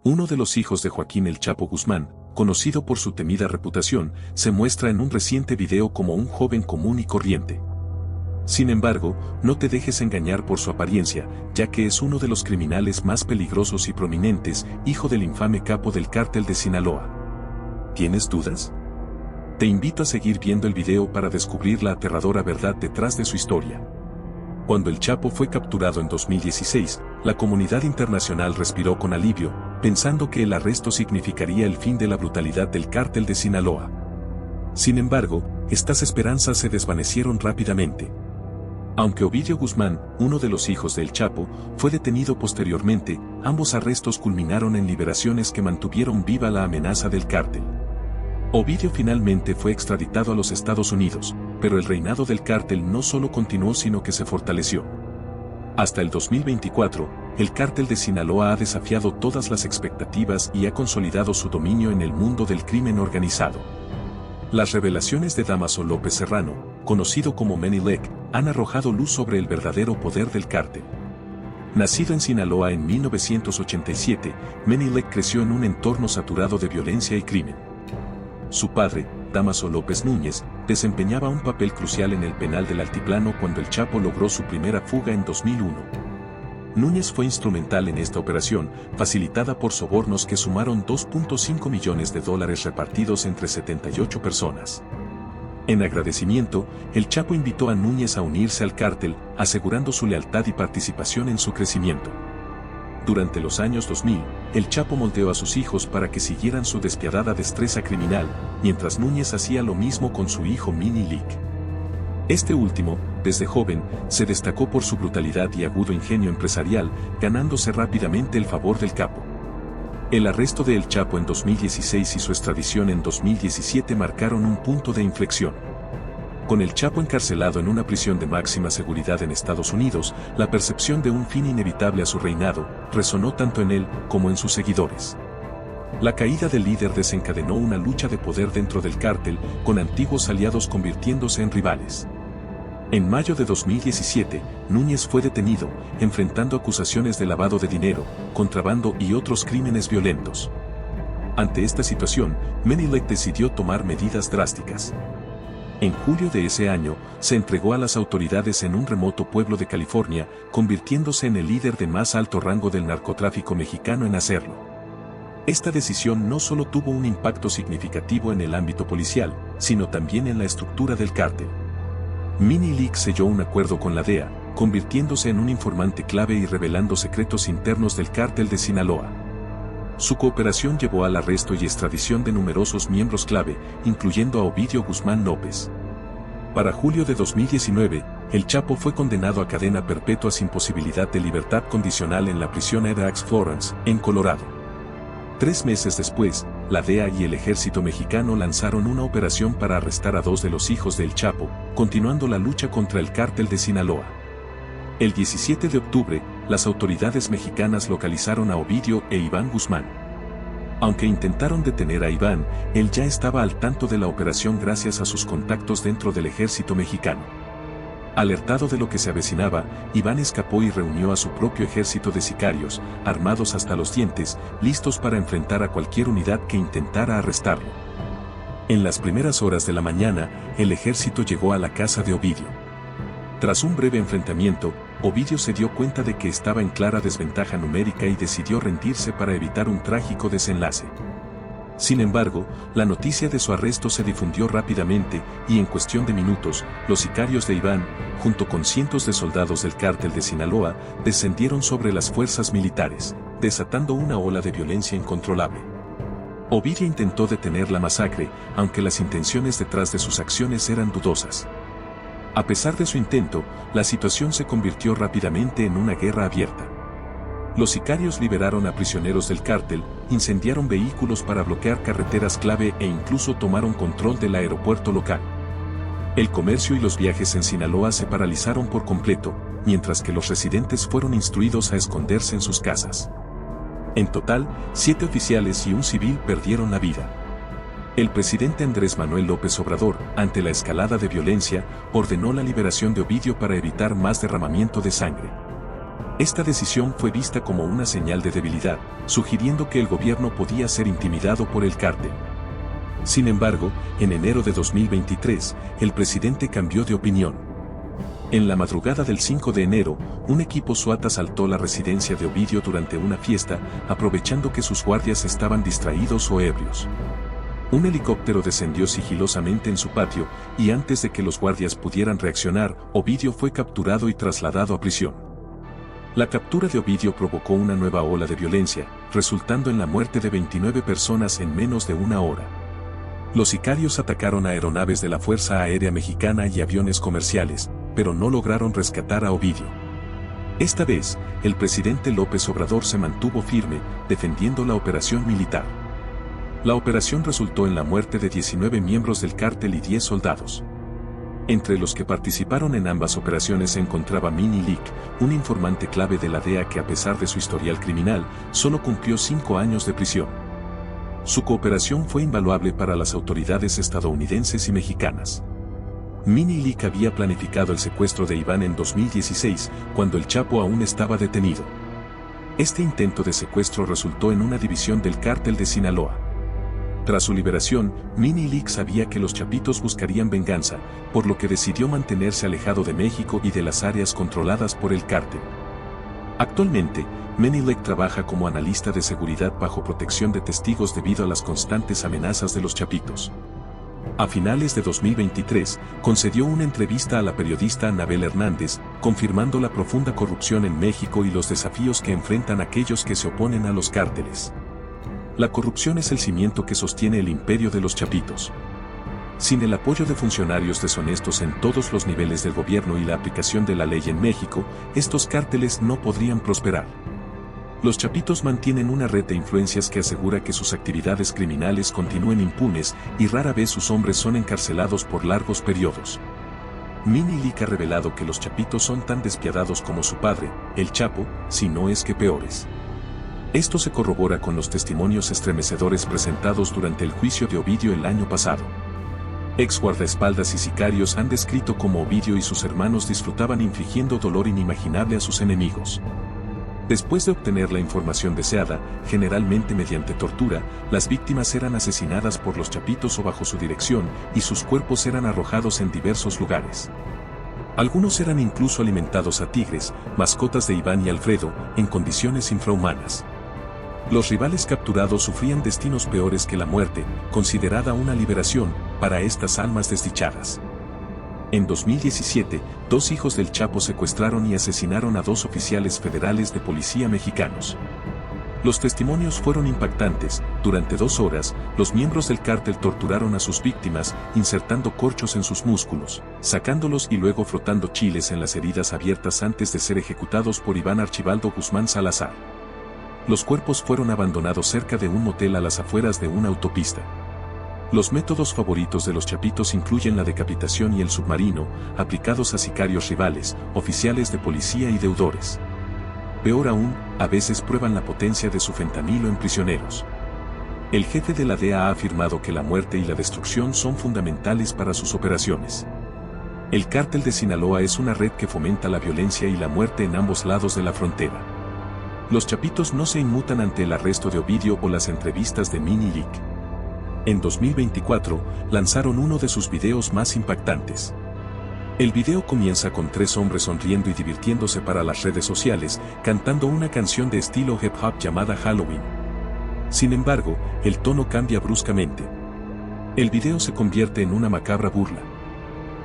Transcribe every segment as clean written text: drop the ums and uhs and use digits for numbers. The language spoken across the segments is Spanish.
Uno de los hijos de Joaquín El Chapo Guzmán, conocido por su temida reputación, se muestra en un reciente video como un joven común y corriente. Sin embargo, no te dejes engañar por su apariencia, ya que es uno de los criminales más peligrosos y prominentes, hijo del infame capo del cártel de Sinaloa. ¿Tienes dudas? Te invito a seguir viendo el video para descubrir la aterradora verdad detrás de su historia. Cuando El Chapo fue capturado en 2016, la comunidad internacional respiró con alivio, pensando que el arresto significaría el fin de la brutalidad del cártel de Sinaloa. Sin embargo, estas esperanzas se desvanecieron rápidamente. Aunque Ovidio Guzmán, uno de los hijos de El Chapo, fue detenido posteriormente, ambos arrestos culminaron en liberaciones que mantuvieron viva la amenaza del cártel. Ovidio finalmente fue extraditado a los Estados Unidos, pero el reinado del cártel no solo continuó sino que se fortaleció. Hasta el 2024, el cártel de Sinaloa ha desafiado todas las expectativas y ha consolidado su dominio en el mundo del crimen organizado. Las revelaciones de Dámaso López Serrano, conocido como Menelik, han arrojado luz sobre el verdadero poder del cártel. Nacido en Sinaloa en 1987, Menelik creció en un entorno saturado de violencia y crimen. Su padre, Dámaso López Núñez, desempeñaba un papel crucial en el penal del Altiplano cuando El Chapo logró su primera fuga en 2001. Núñez fue instrumental en esta operación, facilitada por sobornos que sumaron $2.5 millones repartidos entre 78 personas. En agradecimiento, El Chapo invitó a Núñez a unirse al cártel, asegurando su lealtad y participación en su crecimiento. Durante los años 2000, El Chapo moldeó a sus hijos para que siguieran su despiadada destreza criminal, mientras Núñez hacía lo mismo con su hijo Menelik. Este último, desde joven, se destacó por su brutalidad y agudo ingenio empresarial, ganándose rápidamente el favor del capo. El arresto de El Chapo en 2016 y su extradición en 2017 marcaron un punto de inflexión. Con El Chapo encarcelado en una prisión de máxima seguridad en Estados Unidos, la percepción de un fin inevitable a su reinado resonó tanto en él como en sus seguidores. La caída del líder desencadenó una lucha de poder dentro del cártel, con antiguos aliados convirtiéndose en rivales. En mayo de 2017, Núñez fue detenido, enfrentando acusaciones de lavado de dinero, contrabando y otros crímenes violentos. Ante esta situación, Menelik decidió tomar medidas drásticas. En julio de ese año, se entregó a las autoridades en un remoto pueblo de California, convirtiéndose en el líder de más alto rango del narcotráfico mexicano en hacerlo. Esta decisión no solo tuvo un impacto significativo en el ámbito policial, sino también en la estructura del cártel. Menelik selló un acuerdo con la DEA, convirtiéndose en un informante clave y revelando secretos internos del cártel de Sinaloa. Su cooperación llevó al arresto y extradición de numerosos miembros clave, incluyendo a Ovidio Guzmán López. Para julio de 2019, El Chapo fue condenado a cadena perpetua sin posibilidad de libertad condicional en la prisión Edax Florence, en Colorado. 3 meses después, la DEA y el ejército mexicano lanzaron una operación para arrestar a 2 de los hijos de El Chapo, continuando la lucha contra el cártel de Sinaloa. El 17 de octubre, las autoridades mexicanas localizaron a Ovidio e Iván Guzmán. Aunque intentaron detener a Iván, él ya estaba al tanto de la operación gracias a sus contactos dentro del ejército mexicano. Alertado de lo que se avecinaba, Iván escapó y reunió a su propio ejército de sicarios, armados hasta los dientes, listos para enfrentar a cualquier unidad que intentara arrestarlo. En las primeras horas de la mañana, el ejército llegó a la casa de Ovidio. Tras un breve enfrentamiento, Ovidio se dio cuenta de que estaba en clara desventaja numérica y decidió rendirse para evitar un trágico desenlace. Sin embargo, la noticia de su arresto se difundió rápidamente y en cuestión de minutos, los sicarios de Iván, junto con cientos de soldados del cártel de Sinaloa, descendieron sobre las fuerzas militares, desatando una ola de violencia incontrolable. Ovidio intentó detener la masacre, aunque las intenciones detrás de sus acciones eran dudosas. A pesar de su intento, la situación se convirtió rápidamente en una guerra abierta. Los sicarios liberaron a prisioneros del cártel, incendiaron vehículos para bloquear carreteras clave e incluso tomaron control del aeropuerto local. El comercio y los viajes en Sinaloa se paralizaron por completo, mientras que los residentes fueron instruidos a esconderse en sus casas. En total, 7 oficiales y un civil perdieron la vida. El presidente Andrés Manuel López Obrador, ante la escalada de violencia, ordenó la liberación de Ovidio para evitar más derramamiento de sangre. Esta decisión fue vista como una señal de debilidad, sugiriendo que el gobierno podía ser intimidado por el cártel. Sin embargo, en enero de 2023, el presidente cambió de opinión. En la madrugada del 5 de enero, un equipo SWAT asaltó la residencia de Ovidio durante una fiesta, aprovechando que sus guardias estaban distraídos o ebrios. Un helicóptero descendió sigilosamente en su patio, y antes de que los guardias pudieran reaccionar, Ovidio fue capturado y trasladado a prisión. La captura de Ovidio provocó una nueva ola de violencia, resultando en la muerte de 29 personas en menos de una hora. Los sicarios atacaron aeronaves de la Fuerza Aérea Mexicana y aviones comerciales, pero no lograron rescatar a Ovidio. Esta vez, el presidente López Obrador se mantuvo firme, defendiendo la operación militar. La operación resultó en la muerte de 19 miembros del cártel y 10 soldados. Entre los que participaron en ambas operaciones se encontraba Mini Lick, un informante clave de la DEA que a pesar de su historial criminal, solo cumplió 5 años de prisión. Su cooperación fue invaluable para las autoridades estadounidenses y mexicanas. Mini Lick había planificado el secuestro de Iván en 2016, cuando el Chapo aún estaba detenido. Este intento de secuestro resultó en una división del cártel de Sinaloa. Tras su liberación, Mini Lick sabía que los chapitos buscarían venganza, por lo que decidió mantenerse alejado de México y de las áreas controladas por el cártel. Actualmente, Mini Lick trabaja como analista de seguridad bajo protección de testigos debido a las constantes amenazas de los chapitos. A finales de 2023, concedió una entrevista a la periodista Anabel Hernández, confirmando la profunda corrupción en México y los desafíos que enfrentan aquellos que se oponen a los cárteles. La corrupción es el cimiento que sostiene el imperio de los chapitos. Sin el apoyo de funcionarios deshonestos en todos los niveles del gobierno y la aplicación de la ley en México, estos cárteles no podrían prosperar. Los chapitos mantienen una red de influencias que asegura que sus actividades criminales continúen impunes y rara vez sus hombres son encarcelados por largos periodos. Mini Lick ha revelado que los chapitos son tan despiadados como su padre, el Chapo, si no es que peores. Esto se corrobora con los testimonios estremecedores presentados durante el juicio de Ovidio el año pasado. Ex guardaespaldas y sicarios han descrito cómo Ovidio y sus hermanos disfrutaban infligiendo dolor inimaginable a sus enemigos. Después de obtener la información deseada, generalmente mediante tortura, las víctimas eran asesinadas por los chapitos o bajo su dirección, y sus cuerpos eran arrojados en diversos lugares. Algunos eran incluso alimentados a tigres, mascotas de Iván y Alfredo, en condiciones infrahumanas. Los rivales capturados sufrían destinos peores que la muerte, considerada una liberación para estas almas desdichadas. En 2017, 2 hijos del Chapo secuestraron y asesinaron a 2 oficiales federales de policía mexicanos. Los testimonios fueron impactantes. Durante 2 horas, los miembros del cártel torturaron a sus víctimas, insertando corchos en sus músculos, sacándolos y luego frotando chiles en las heridas abiertas antes de ser ejecutados por Iván Archibaldo Guzmán Salazar. Los cuerpos fueron abandonados cerca de un motel a las afueras de una autopista. Los métodos favoritos de los chapitos incluyen la decapitación y el submarino, aplicados a sicarios rivales, oficiales de policía y deudores. Peor aún, a veces prueban la potencia de su fentanilo en prisioneros. El jefe de la DEA ha afirmado que la muerte y la destrucción son fundamentales para sus operaciones. El cártel de Sinaloa es una red que fomenta la violencia y la muerte en ambos lados de la frontera. Los chapitos no se inmutan ante el arresto de Ovidio o las entrevistas de Mini Lick. En 2024, lanzaron uno de sus videos más impactantes. El video comienza con 3 hombres sonriendo y divirtiéndose para las redes sociales, cantando una canción de estilo hip hop llamada Halloween. Sin embargo, el tono cambia bruscamente. El video se convierte en una macabra burla.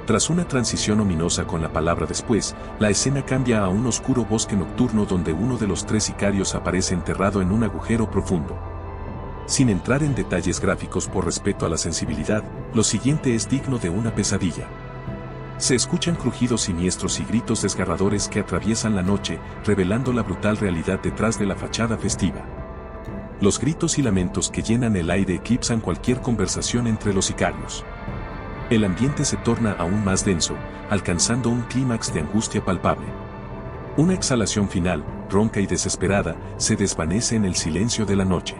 Tras una transición ominosa con la palabra después, la escena cambia a un oscuro bosque nocturno donde uno de los 3 sicarios aparece enterrado en un agujero profundo. Sin entrar en detalles gráficos por respeto a la sensibilidad, lo siguiente es digno de una pesadilla. Se escuchan crujidos siniestros y gritos desgarradores que atraviesan la noche, revelando la brutal realidad detrás de la fachada festiva. Los gritos y lamentos que llenan el aire eclipsan cualquier conversación entre los sicarios. El ambiente se torna aún más denso, alcanzando un clímax de angustia palpable. Una exhalación final, ronca y desesperada, se desvanece en el silencio de la noche.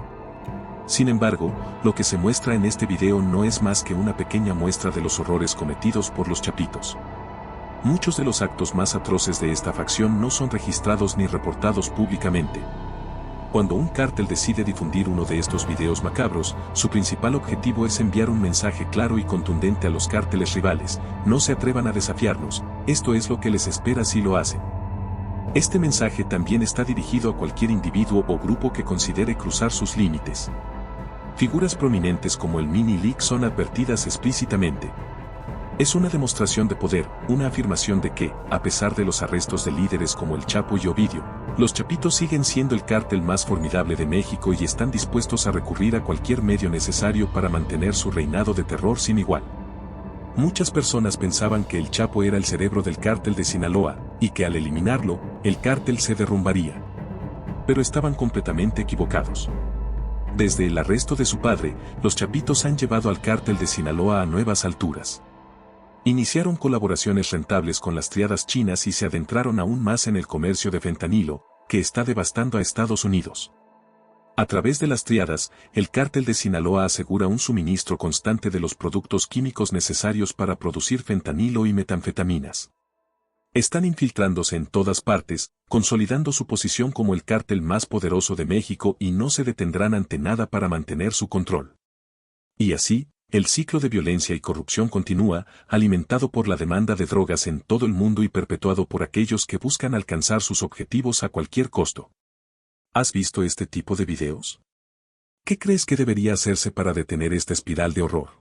Sin embargo, lo que se muestra en este video no es más que una pequeña muestra de los horrores cometidos por los chapitos. Muchos de los actos más atroces de esta facción no son registrados ni reportados públicamente. Cuando un cártel decide difundir uno de estos videos macabros, su principal objetivo es enviar un mensaje claro y contundente a los cárteles rivales: no se atrevan a desafiarnos, esto es lo que les espera si lo hacen. Este mensaje también está dirigido a cualquier individuo o grupo que considere cruzar sus límites. Figuras prominentes como el Mini League son advertidas explícitamente. Es una demostración de poder, una afirmación de que, a pesar de los arrestos de líderes como el Chapo y Ovidio, los Chapitos siguen siendo el cártel más formidable de México y están dispuestos a recurrir a cualquier medio necesario para mantener su reinado de terror sin igual. Muchas personas pensaban que el Chapo era el cerebro del cártel de Sinaloa, y que al eliminarlo, el cártel se derrumbaría. Pero estaban completamente equivocados. Desde el arresto de su padre, los Chapitos han llevado al cártel de Sinaloa a nuevas alturas. Iniciaron colaboraciones rentables con las triadas chinas y se adentraron aún más en el comercio de fentanilo, que está devastando a Estados Unidos. A través de las triadas, el cártel de Sinaloa asegura un suministro constante de los productos químicos necesarios para producir fentanilo y metanfetaminas. Están infiltrándose en todas partes, consolidando su posición como el cártel más poderoso de México y no se detendrán ante nada para mantener su control. Y así, el ciclo de violencia y corrupción continúa, alimentado por la demanda de drogas en todo el mundo y perpetuado por aquellos que buscan alcanzar sus objetivos a cualquier costo. ¿Has visto este tipo de videos? ¿Qué crees que debería hacerse para detener esta espiral de horror?